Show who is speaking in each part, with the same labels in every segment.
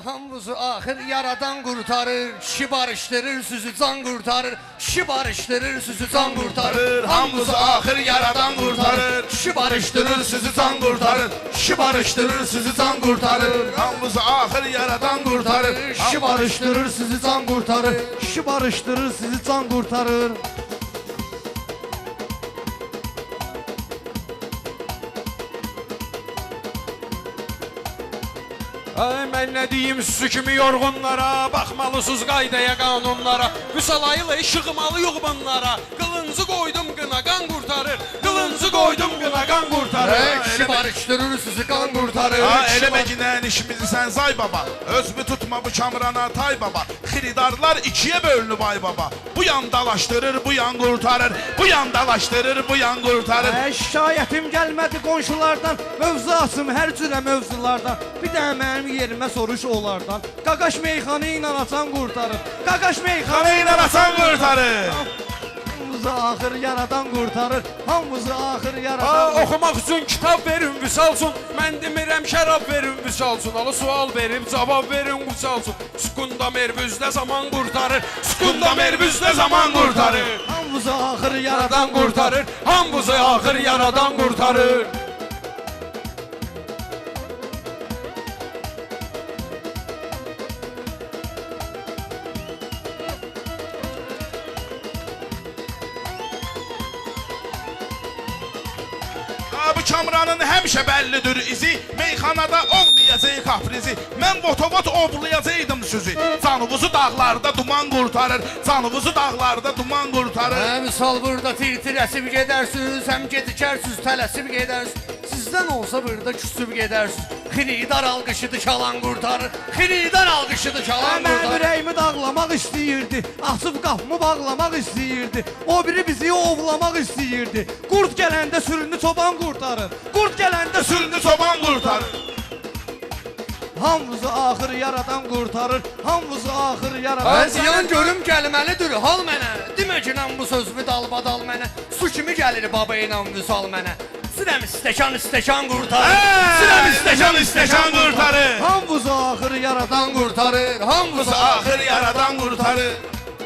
Speaker 1: Hamımızı axır yaradan qurtarır, kişi barışdırır, sizi can qurtarır, kişi barışdırır, sizi can qurtarır.
Speaker 2: Hamımızı axır yaradan qurtarır,
Speaker 1: Kişi barışdırır, sizi can qurtarır, kişi barışdırır, sizi can qurtarır.
Speaker 2: hamımızı axır yaradan qurtarır.
Speaker 1: Kişi barışdırır, sizi can qurtarır, kişi barışdırır, sizi can qurtarır.
Speaker 3: Ay mən nə deyim sizi kimi yorğunlara, baxmalısınız qaydaya, qanunlara. Vüsalayla işıqmalı yox bunlara. Qılıncı qoydum qına qan qurtarır. Qılıncı qoydum qına qan qurtarır.
Speaker 1: Kişi barışdırır, sizi kan qurtarır.
Speaker 2: Ha eləmə ki nən işimizi sən say baba. Özümü tutma bu kamrana tay baba. Xiridarlar ikiye bölünüb ay baba. Bu yan dalaşdırır, bu yan qurtarır. Bu yan dalaşdırır, bu yan qurtarır.
Speaker 1: Şikayətim gəlmədi qonşulardan, mövzuasım hər cürə mövzulardan. Bir də mənim yerimə soruş onlardan. Qaqaş meyxanı ilə açan qurtarır. Qaqaş meyxanı
Speaker 2: Xanı ilə asan qurtarır.
Speaker 1: Hamımızı axır yaradan qurtarır. Hamımızı axır
Speaker 3: Ha,
Speaker 1: yaradan.
Speaker 3: oxumaq üçün kitab verin vüsal üçün. Mən demirəm şərab verin vüsal üçün. Ala sual verib cavab verin vüsal üçün. Sukunda merbüzdə zaman qurtarır. Sukunda merbüzdə zaman qurtarır.
Speaker 1: Hamımızı axır
Speaker 3: Yaradan
Speaker 1: yaradan
Speaker 3: qurtarır. Hamımızı axır yaradan qurtarır.
Speaker 2: Ha bu kamranın həmişə bəllidir izi. Meyxanada olmayacaq kaprizi. Mən votovot ovlayacaqdım sizi. Canınızı dağlarda duman qurtarır. Canınızı dağlarda duman qurtarır.
Speaker 1: Misal burada tir-tir əsib gedərsiniz, həm gecikərsiniz, tələsib gedərsiniz. Sizdən olsa burada küsüb gedərsiniz. Xiridar alqışıdı çalan qurtarır. Xiridar alqışıdı çalan
Speaker 4: Mən
Speaker 1: qurtarır.
Speaker 4: ürəyimi dağlamaq istəyirdi, açıb qapımı bağlamaq istəyirdi. O biri bizi ovlamaq istəyirdi. Qurd gələndə sürünü çoban qurtarır. Qurd gələndə
Speaker 2: Sürünü çoban qurtarır.
Speaker 4: hamımızı axır yaradan qurtarır. Hamımızı axır yaradan.
Speaker 1: Mən ziyan görüm gəlməlidir hal mənə. Demə ki, bu sözümü dalbadal mənə. Su kimi gəlir baba ilə vüsal mənə. Sinəm istəkan qurtarır. Sinəm istəkan
Speaker 2: qurtarır.
Speaker 4: Hamımızı axır yaradan
Speaker 1: Yaradan qurtarır. Hamımızı
Speaker 2: Axır yaradan qurtarır.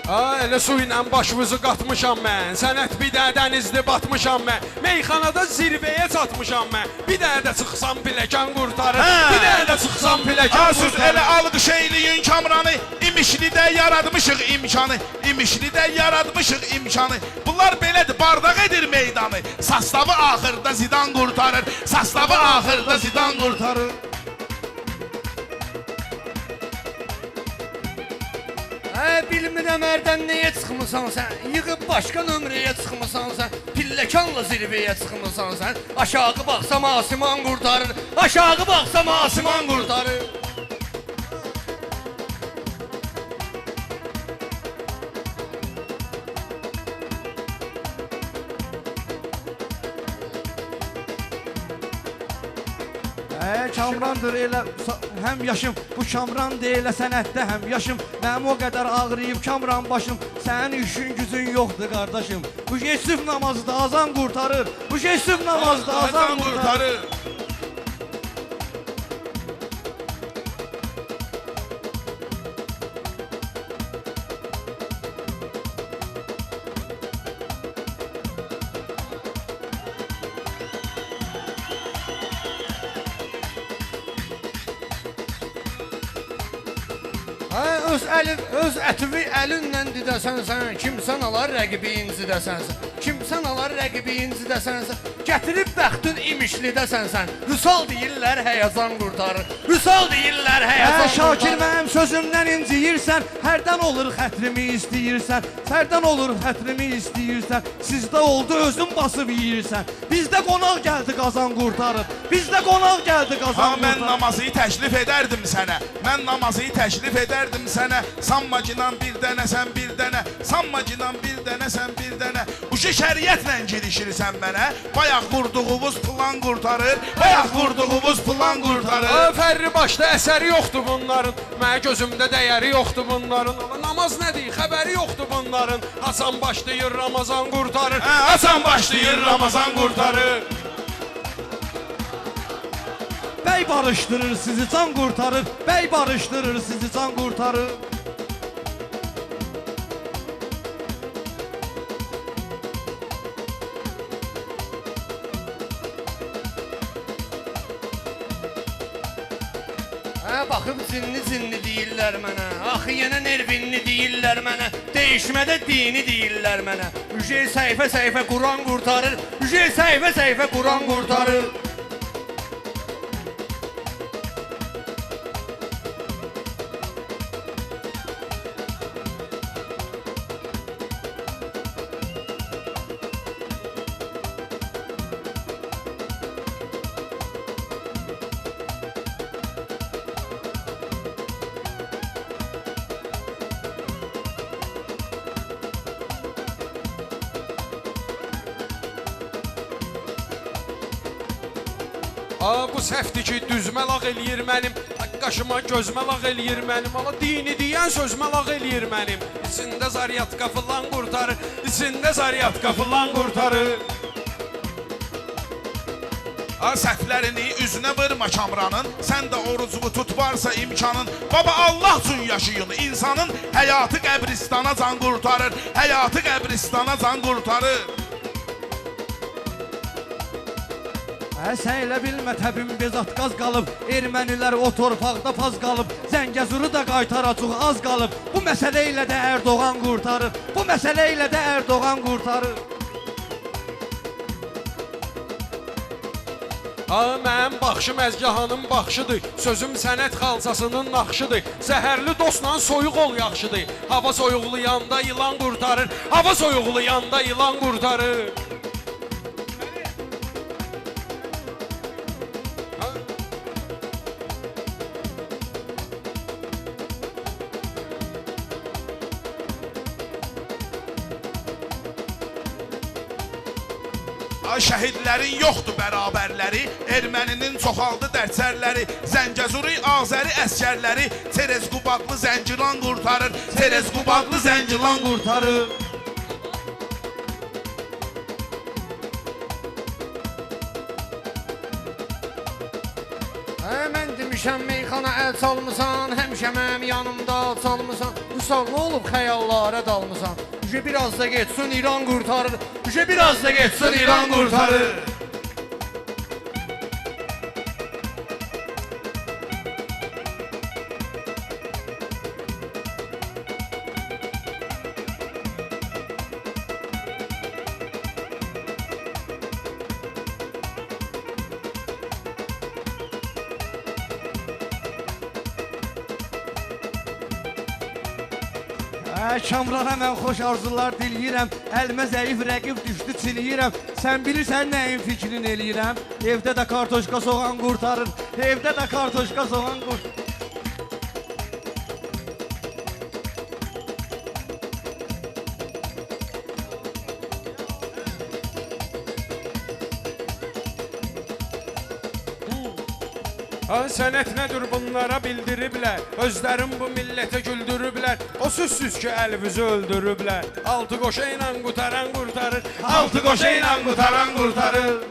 Speaker 3: Ha, elə su ilə başımızı qatmışam mən. Sənət bir də dənizli batmışam mən. Meyxanada zirvəyə çatmışam mən. Bir də çıxsam piləkan qurtarır. Bir də çıxsam piləkan
Speaker 2: Ha siz
Speaker 3: qurtarır.
Speaker 2: elə alqış eyləyin kamranı. İmişlidə yaratmışıq imkanı. İmişlidə yaratmışıq imkanı. Bunlar belədir, bardaq edir meydanı. Sastavı axırda Zidan qurtarır. Sastavı axırda Zidan qurtarır.
Speaker 1: Bilmirəm ərdən nəyə çıxmısan sən. Yığıb başqa nömrəyə çıxmısan sən. Pilləkanla zirvəyə çıxmısan sən. Aşağı baxsam asiman qurtarır. Aşağı baxsam asiman qurtarır.
Speaker 4: Kamrandır elə həm yaşım. Bu kamran deyil sənətdə həm yaşım. Mənim o qədər ağrıyıb kamran başım. Sənin işin gücün yoxdur qardaşım. Bu Yusuf namazda azan qurtarır. Bu Yusuf namazda azan qurtarır.
Speaker 1: Öz ətvi əlinlə didəsən sən, kimsən alar rəqibi incidəsən sən. Kimsən alar rəqibi incidəsən sən. Gətirib bəxtin imişlidəsən sən. Vüsal deyirlər həyazan qurtarır. Vüsal deyirlər həyazan
Speaker 4: Şakir
Speaker 1: qurtarır.
Speaker 4: mənim sözümdən inciyirsən. Hərdən olur xətrimi istəyirsən. Hərdən olur xətrimi istəyirsən. Sizdə oldu özün basıb yeyirsən. Bizdə qonaq gəldi qazan qurtarır. Bizdə qonaq gəldi
Speaker 2: Ha
Speaker 4: qazan
Speaker 2: mən
Speaker 4: qurtarır.
Speaker 2: namazı təklif edərdim sənə. Mən namazı təklif edərdim sənə. Sanmacinan bir dənə sən bir dənə. Sanmacinan bir dənə sən bir dənə. Bu şəriətlə girişirsən mənə. Bayaq qurduğumuz plan qurtarır. Bayaq qurduğumuz plan qurtarır.
Speaker 3: Fərri başda əsəri yoxdur bunların. Mənə gözümdə dəyəri yoxdur bunların. Namaz nədir? Xəbəri yoxdur bunların. Hasan başlayır Ramazan qurtarır.
Speaker 2: Hasan başlayır Ramazan qurtarır.
Speaker 4: Bəy barışdırır sizi, can qurtarır. Bəy barışdırır sizi, can qurtarır.
Speaker 1: Baxıb zinni deyirlər mənə. Axı yenə nervinli deyirlər mənə. Değişmədə dini deyirlər mənə. Ücey səhifə Quran qurtarır. Ücey səhifə Quran qurtarır.
Speaker 3: Bu səhvdir ki, düzmə lağ eləyir mənim, qaşıma gözmə lağ eləyir mənim, ala dini deyən sözmə lağ eləyir mənim. İçində zaryatka filan qurtarır, içində zaryatka filan qurtarır.
Speaker 2: Səhvlərini üzünə vırma Kamranın, sən də orucunu tut varsa imkanın. Baba Allah üçün yaşayın, insanın həyatı qəbristana can qurtarır, həyatı qəbristana can qurtarır.
Speaker 4: Sən elə bilmə təbim bezat qaz qalıb. Ermənilər o torpaqda faz qalıb. Zəngəzuru da qaytaracaq az qalıb. Bu məsələ ilə də Erdoğan qurtarır. Bu məsələ ilə də Erdoğan qurtarır.
Speaker 3: Mənim baxışım əzgahanın baxışıdır. Sözüm sənət xalçasının naxşıdır. Zəhərli dostla soyuq ol yaxşıdır. Hava soyuqlayanda ilan qurtarır. Hava soyuqlayanda ilan qurtarır.
Speaker 2: Şəhidlərin yoxdur bərabərləri, erməninin çoxaldı dərsərləri, Zəngəzuri, Azəri əskərləri, Terez Qubadlı Zəngilan qurtarır, Terez Qubadlı Zəngilan qurtarır.
Speaker 1: Mən demişəm meyxana əl çalmısan, həmişə mənim yanımda çalmısan. Vüsal, nə olub xəyallara dalmısan? Biraz da geçsin İran qurtarır. Biraz da geçsin İran qurtarır.
Speaker 4: Kamrana mən xoş arzular diləyirəm. Əlimə zəif rəqib düşdü çiliyirəm. Sən bilirsən nəyin fikrini eləyirəm. Evdə də kartoşka soğan qurtarır. Evdə də kartoşka soğan qurtarır.
Speaker 3: Sənət nədir bunlara bildiriblər. Özlərim bu millətə güldürüblər. O sözsüz ki əlvizi öldürüblər. Altı qoşa ilə qutaran qurtarır. Altı qoşa ilə qutaran qurtarır.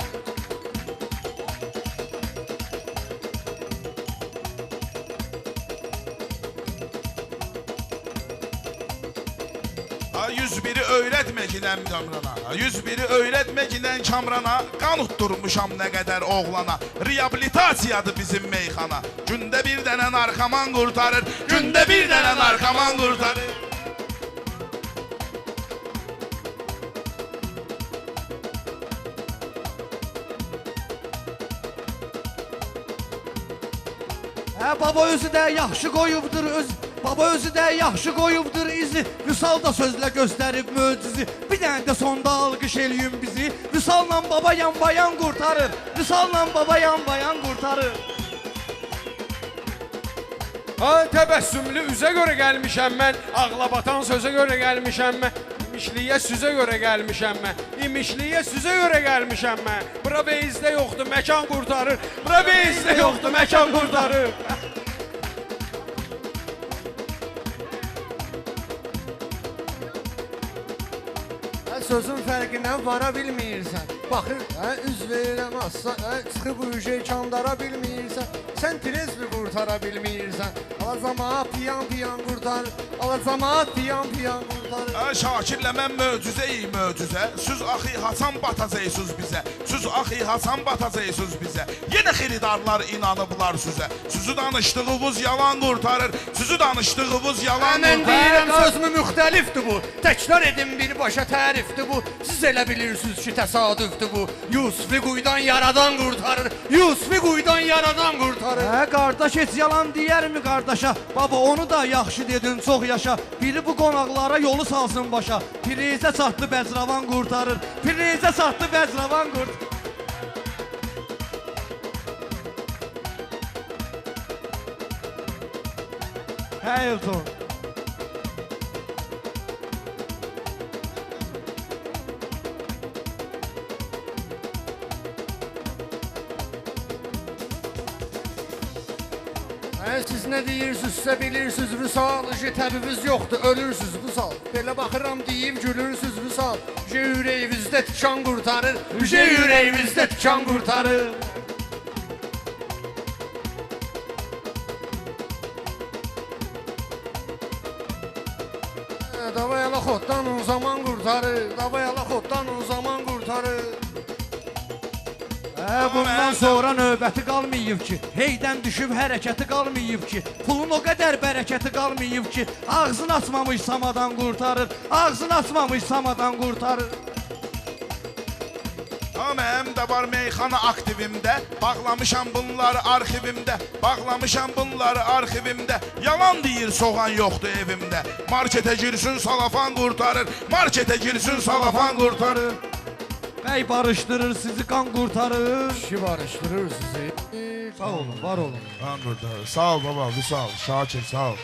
Speaker 2: Yüzbiri öyrətməkilən Kamrana, yüzbiri öyrətməkilən Kamrana, qan utdurmuşam nə qədər oğlana. Reabilitasiyadır bizim meyxana. Gündə bir dənə narkoman qurtarır, gündə bir dənə narkoman qurtarır.
Speaker 4: Baba özü də yaxşı qoyubdur öz. Baba özü də yaxşı qoyubdur izi. Vüsal da sözlə göstərib möcüzü. Bir dənə də sonda alqış eləyün bizi. Vüsalla baba yan bayan qurtarır. Vüsalla baba yan bayan qurtarır.
Speaker 3: Təbəssümlü üzə görə gəlmişəm mən. Ağlabatan sözə görə gəlmişəm mən. İmişliyə süzə görə gəlmişəm mən. İmişliyə süzə görə gəlmişəm mən. Bura beyizdə yoxdur, məkan qurtarır. Bura beyizdə yoxdur, məkan qurtarır.
Speaker 1: sözün fərqinə vara bilmirsən. Baxır, üz verirəm asla, çıxıb bu şey kandara bilmirsən. Sən tresbi qurtara bilmirsən. Alacamaat piyan qurtar, alacamaat piyan qurtar.
Speaker 2: Şakirlə mən möcüzəyik möcüzə. Süz axı Hasan batacaqsınız bizə. Süz axı Hasan batacaqsınız bizə. Yenə xiridarlar inanıblar sizə. Süzü danışdığınız yalan qurtarır. Süzü danışdığınız yalan
Speaker 1: Mən
Speaker 2: qurtarır.
Speaker 1: deyirəm sözümü müxtəlifdir bu. Təkrar edin birbaşa tərifdir bu. Siz elə bilirsiniz ki, təsadüfdür bu. Yusufi quyudan yaradan qurtarır. Yusufi quyudan yaradan qurtarır.
Speaker 4: Qardaş heç yalan deyərmi qardaşa? Baba onu da yaxşı dedin, çox yaşa. Biri bu qonaqlara yolu salsın başa. Pirizə çatdı bəcravan qurtarır. Pirizə çatdı bəcravan qurtarır. Həyəcan.
Speaker 1: Siz nə deyirsinizsə bilirsiniz Vüsal, təbimiz yoxdur, ölürsünüz Vüsal. Belə baxıram deyib gülürsünüz Vüsal. Ürəyimizdə tikan qurtarır, ürəyimizdə tikan qurtarır. Davayala xoddan o zaman qurtarır, davayala xoddan o zaman qurtarır.
Speaker 4: Bundan sonra növbəti qalmayıb ki, heydən düşüb hərəkəti qalmayıb ki, pulun o qədər bərəkəti qalmayıb ki, ağzını açmamış samadan qurtarır, ağzını açmamış samadan qurtarır.
Speaker 2: Mənim də var meyxana aktivimdə, bağlamışam bunları arxivimdə, bağlamışam bunları arxivimdə. Yalan deyir soğan yoxdur evimdə. Marketə girsin salafan qurtarır, marketə girsin salafan qurtarır.
Speaker 4: Bəy barışdırır sizi, qan qurtarır.
Speaker 1: Kişi barışdırır sizi.
Speaker 4: Sağ olun, var olun.
Speaker 2: Qan qurtarır. Sağ ol baba, Vüsal, Şakir sağ ol.